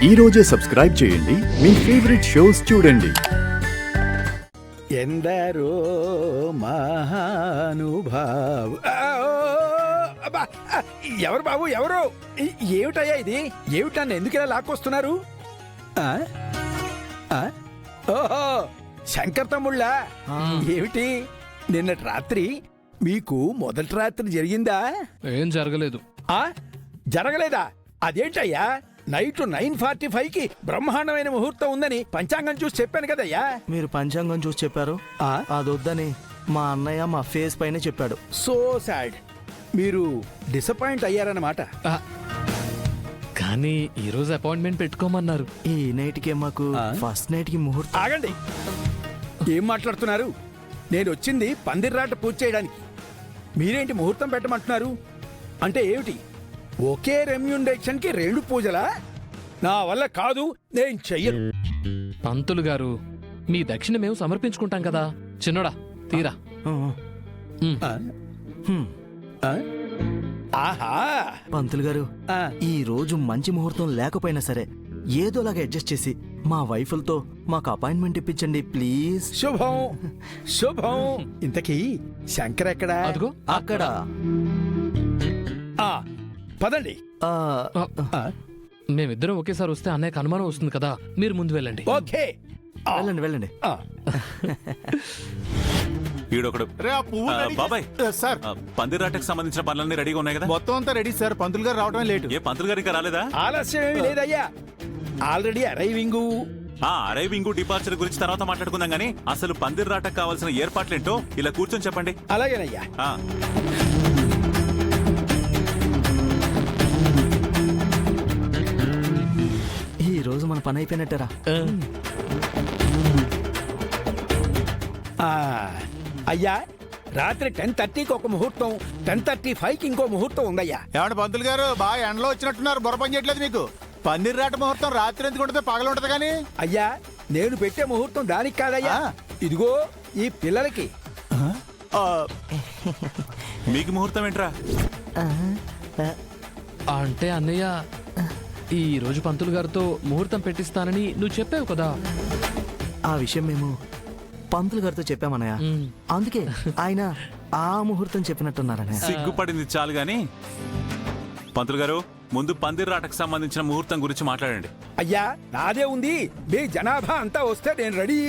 ఈ రోజే సబ్స్క్రైబ్ చేయండి మీ ఫేవరెట్ షోస్ చూడండి. ఎందరో మహానుభావు. ఎవరు బాబు ఎవరు? ఏమిటయ్యా ఇది? ఏమిటి నన్ను ఎందుకు ఇలా లాక్కొస్తున్నారు? ఓహో శంకర్ తమ్ముళ్ళ, ఏమిటి నిన్నటి రాత్రి మీకు మొదటి రాత్రి జరిగిందా? ఏం జరగలేదు. జరగలేదా? అదేంటయ్యా? నైట్ 9:45కి బ్రహ్మాండమైన ముహూర్తం ఉందని పంచాంగం చూసి చెప్పాను కదయ్యా. మీరు పంచాంగం చూసి చెప్పారు, అదొద్దని మా అన్నయ్య మా ఫేస్ పైన చెప్పాడు. So sad. మీరు డిసప్పాయింట్ అయ్యారన్నమాట. కానీ ఈ రోజు అపాయింట్మెంట్ పెట్టుకోమన్నారు. ఈ నైట్కి మాకు ఫస్ట్ నైట్ కి ముహూర్తం. ఆగండి, ఏం మాట్లాడుతున్నారు? నేను వచ్చింది పందిర్రాట పూజ చేయడానికి. మీరేంటి ముహూర్తం పెట్టమంటున్నారు? అంటే ఏమిటి? ఒకే రెమ్యూనరేషన్ కి 2 పూజలా? నా వల్ల కాదు, నేను చెయ్యను. పంతులు గారు, మీ దక్షిణ మేము సమర్పించుకుంటాం కదా. చిన్నోడా తీరా. ఆహా, పంతులు గారు, ఈ రోజు మంచి ముహూర్తం లేకపోయినా సరే ఏదోలాగా అడ్జస్ట్ చేసి మా వైఫులతో మాకు అపాయింట్మెంట్ ఇప్పించండి ప్లీజ్. శుభం శుభం. ఇంతకీ శంకర్ ఎక్కడా? అదిగో అక్కడ. పదండి. మేమిద్దరం ఒకేసారి వస్తే అన్నయ్యకు అనుమానం వస్తుంది కదా. మీరు ముందు వెళ్ళండి. ఓకే, వెళ్ళండి వెళ్ళండి. ఈడొకడు. బాబాయ్ సార్, పందిరాటకు సంబంధించిన పనులన్నీ రెడీగా ఉన్నాయి కదా? మొత్తం అంతా రెడీ సార్. పంతులు గారు రావడమే లేట్. ఏ పంతులు గారు ఇంకా రాలేదా? ఆలస్యం ఏమీ లేదయ్యా, ఆల్రెడీ అరైవింగ్. అరైవింగ్ డిపార్చర్ గురించి తర్వాత మాట్లాడుకుందాం గానీ అసలు పందిరాటకు కావాల్సిన ఏర్పాట్లేంటో ఇలా కూర్చొని చెప్పండి. అలాగేనయ్యా. ఈ రోజు మన పని అయిపోయినట్టరా? అయ్యా, రాత్రి 10:30కి ఒక ముహూర్తం, 10:35కి ఇంకో ముహూర్తం ఉందయ్యా. ఏమంటే పంతులు గారు బాగా ఎండలో వచ్చినట్టున్నారు, బుర్ర పని చేయట్లేదు మీకు. పందిర్రాట ముహూర్తం రాత్రి ఎందుకు ఉంటుంది, పగలు ఉంటది కానీ. అయ్యా, నేను పెట్టే ముహూర్తం దానికి కాదయ్యా, ఇదిగో ఈ పిల్లలకి. మీకు ముహూర్తం ఏంట్రా? అంటే అన్నయ్య, ఈ రోజు పంతులు గారితో ముహూర్తం పెట్టిస్తానని నువ్వు చెప్పావు కదా. ఆ విషయం మేము పంతులు గారితో చెప్పామన్నయ్య. అందుకే ఆయన ఆ ముహూర్తం చెప్పినట్టున్నారన్నయ్య. సిగ్గుపడింది చాలు గాని పంతులు గారు, ముందు పందిరాటకు సంబంధించిన ముహూర్తం గురించి మాట్లాడండి. అయ్యా, నాదే ఉంది. మీ జనాభా అంతా వస్తే నేను రెడీ.